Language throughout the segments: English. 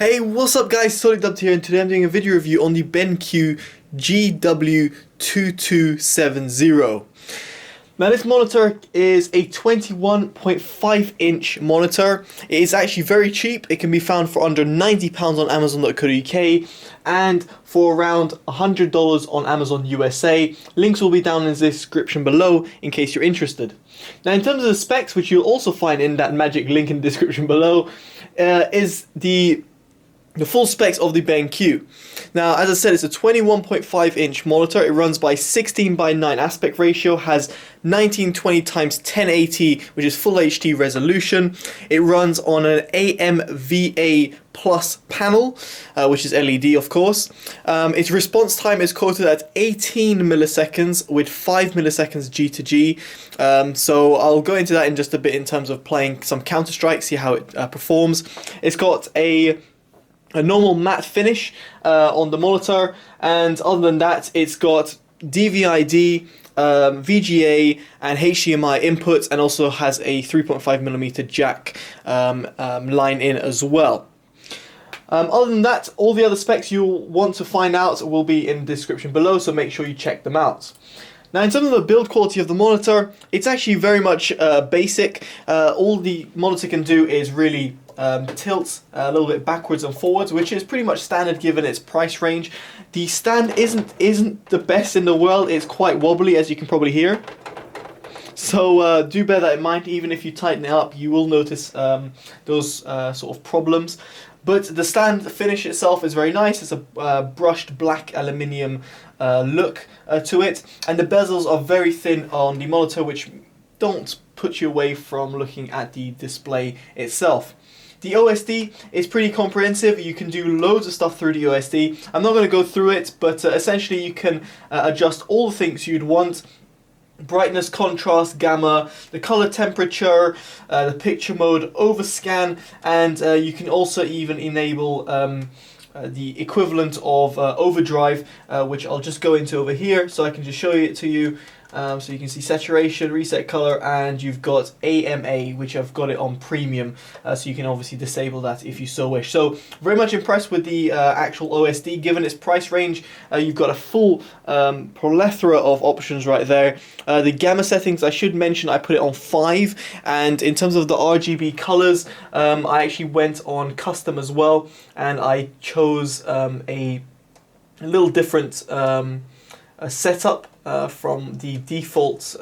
Hey, what's up guys, Totallydubbed here, and today I'm doing a video review on the BenQ GW2270. Now this monitor is a 21.5 inch monitor. It is actually very cheap. It can be found for under £90 on Amazon.co.uk and for around $100 on Amazon USA. Links will be down in the description below in case you're interested. Now in terms of the specs, which you'll also find in that magic link in the description below, is the full specs of the BenQ. Now, as I said, it's a 21.5 inch monitor. It runs by 16:9 aspect ratio, has 1920x1080, which is full HD resolution. It runs on an AMVA Plus panel, which is LED, of course. Its response time is quoted at 18 milliseconds with 5 milliseconds G to G. So I'll go into that in just a bit in terms of playing some Counter-Strike, see how it performs. It's got a normal matte finish on the monitor, and other than that it's got DVI-D, VGA and HDMI inputs, and also has a 3.5mm jack line in as well. Other than that, all the other specs you'll want to find out will be in the description below, so make sure you check them out. Now in terms of the build quality of the monitor, it's actually very much basic. All the monitor can do is really tilt a little bit backwards and forwards, which is pretty much standard given its price range. The stand isn't the best in the world. It's quite wobbly, as you can probably hear. So do bear that in mind. Even if you tighten it up, you will notice those sort of problems. But the stand finish itself is very nice. It's a brushed black aluminium look to it, and the bezels are very thin on the monitor, which don't put you away from looking at the display itself. The OSD is pretty comprehensive. You can do loads of stuff through the OSD. I'm not going to go through it, but essentially you can adjust all the things you'd want: brightness, contrast, gamma, the color temperature, the picture mode, overscan, and you can also even enable the equivalent of overdrive, which I'll just go into over here, so I can just show it to you. So you can see saturation, reset color, and you've got AMA, which I've got it on premium, so you can obviously disable that if you so wish. So very much impressed with the actual OSD. Given its price range, you've got a full plethora of options right there. The gamma settings, I should mention, I put it on 5, and in terms of the RGB colors, I actually went on custom as well, and I chose a little different setup from the default,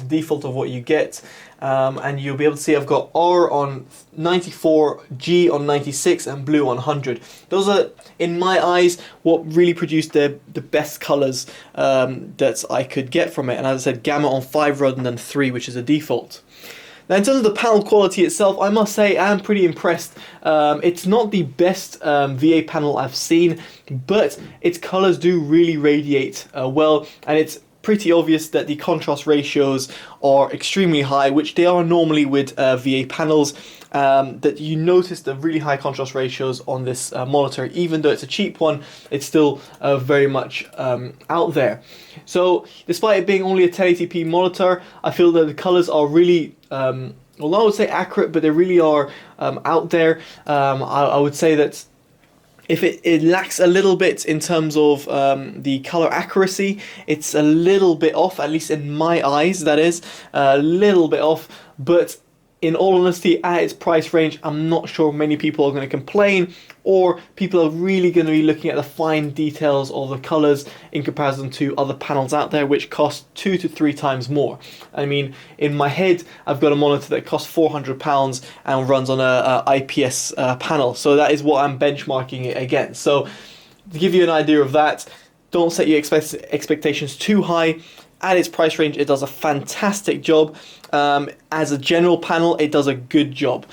default of what you get, and you'll be able to see I've got R on 94, G on 96, and blue on 100. Those are, in my eyes, what really produced the best colors that I could get from it. And as I said, gamma on 5 rather than 3, which is a default. Now in terms of the panel quality itself, I must say I am pretty impressed. It's not the best VA panel I've seen, but its colors do really radiate well, and it's pretty obvious that the contrast ratios are extremely high, which they are normally with VA panels. That you notice the really high contrast ratios on this monitor. Even though it's a cheap one, it's still very much out there. So despite it being only a 1080p monitor, I feel that the colors are really, well, I would say accurate, but they really are out there. I would say that if it lacks a little bit in terms of the color accuracy, it's a little bit off, at least in my eyes, that is, a little bit off. But in all honesty, at its price range, I'm not sure many people are going to complain, or people are really going to be looking at the fine details of the colors in comparison to other panels out there, which cost 2 to 3 times more. I mean, in my head, I've got a monitor that costs £400 and runs on a IPS panel, so that is what I'm benchmarking it against. So to give you an idea of that, don't set your expectations too high. At its price range, it does a fantastic job. As a general panel, it does a good job.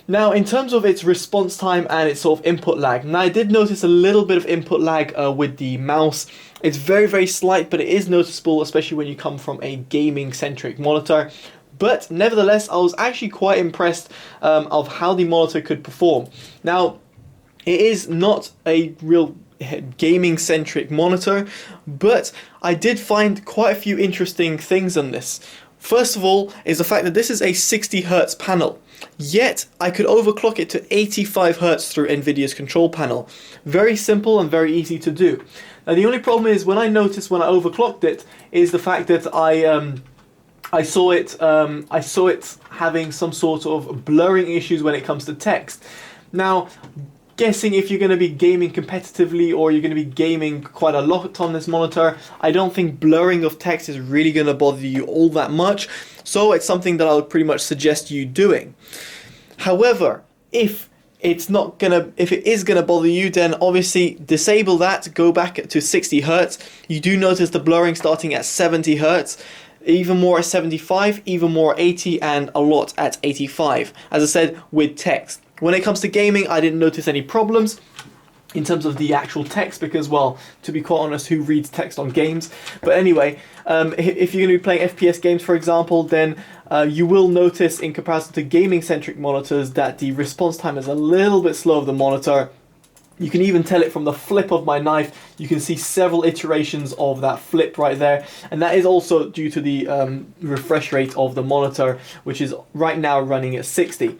Now, in terms of its response time and its sort of input lag, now I did notice a little bit of input lag with the mouse. It's very, very slight, but it is noticeable, especially when you come from a gaming-centric monitor. But nevertheless, I was actually quite impressed of how the monitor could perform. Now, it is not a real gaming centric monitor, but I did find quite a few interesting things on this. First of all is the fact that this is a 60 Hz panel, yet I could overclock it to 85 Hz through NVIDIA's control panel. Very simple and very easy to do. Now the only problem is when I noticed when I overclocked it is the fact that I saw it having some sort of blurring issues when it comes to text. Now, guessing if you're going to be gaming competitively or you're going to be gaming quite a lot on this monitor, I don't think blurring of text is really going to bother you all that much, so it's something that I would pretty much suggest you doing. However, if it is gonna bother you, then obviously disable that, go back to 60 Hz. You do notice the blurring starting at 70 Hz, even more at 75, even more at 80, and a lot at 85, as I said, with text. When it comes to gaming, I didn't notice any problems in terms of the actual text because, well, to be quite honest, who reads text on games? But anyway, if you're going to be playing FPS games, for example, then you will notice in comparison to gaming-centric monitors that the response time is a little bit slow of the monitor. You can even tell it from the flip of my knife. You can see several iterations of that flip right there, and that is also due to the refresh rate of the monitor, which is right now running at 60.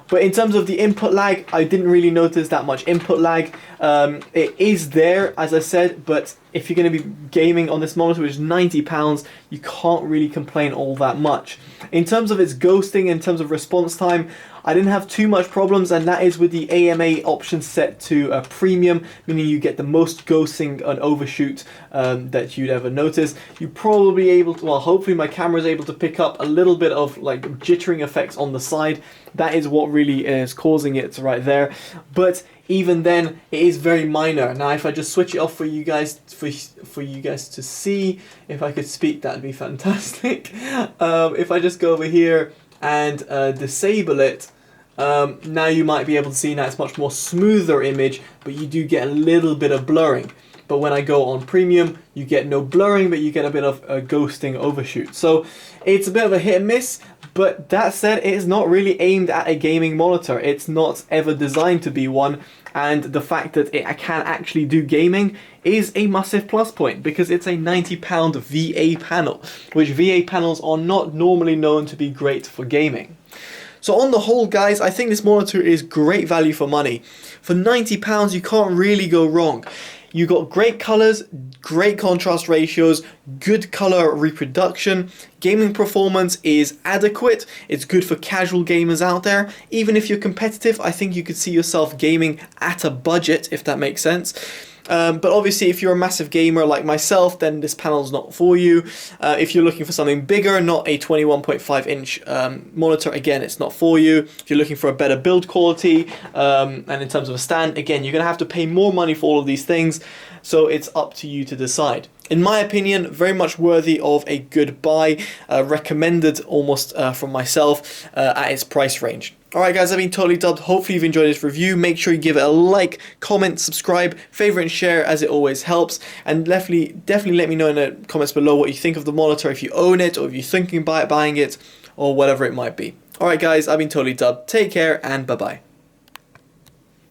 But in terms of the input lag, I didn't really notice that much input lag. It is there, as I said, but if you're going to be gaming on this monitor, which is £90, you can't really complain all that much. In terms of its ghosting, in terms of response time, I didn't have too much problems, and that is with the AMA option set to premium, meaning you get the most ghosting and overshoot that you'd ever notice. You're probably able to, well, hopefully my camera is able to pick up a little bit of like jittering effects on the side. That is what really is causing it right there. But even then, it is very minor. Now, if I just switch it off for you guys, for you guys to see, if I could speak, that'd be fantastic. If I just go over here and disable it, now you might be able to see now it's much more smoother image, but you do get a little bit of blurring. But when I go on premium, you get no blurring, but you get a bit of ghosting overshoot. So it's a bit of a hit and miss. But that said, it is not really aimed at a gaming monitor. It's not ever designed to be one, and the fact that it can actually do gaming is a massive plus point because it's a £90 VA panel, which VA panels are not normally known to be great for gaming. So on the whole, guys, I think this monitor is great value for money. For £90, you can't really go wrong. You got great colors, great contrast ratios, good color reproduction, gaming performance is adequate, it's good for casual gamers out there. Even if you're competitive, I think you could see yourself gaming at a budget, if that makes sense. But obviously if you're a massive gamer like myself, then this panel's not for you. If you're looking for something bigger, not a 21.5 inch monitor, again, it's not for you. If you're looking for a better build quality, and in terms of a stand, again, you're going to have to pay more money for all of these things, so it's up to you to decide. In my opinion, very much worthy of a good buy, recommended almost from myself at its price range. Alright guys, I've been Totally Dubbed. Hopefully you've enjoyed this review. Make sure you give it a like, comment, subscribe, favorite and share, as it always helps. And definitely let me know in the comments below what you think of the monitor, if you own it or if you're thinking about buying it or whatever it might be. Alright guys, I've been Totally Dubbed. Take care and bye bye.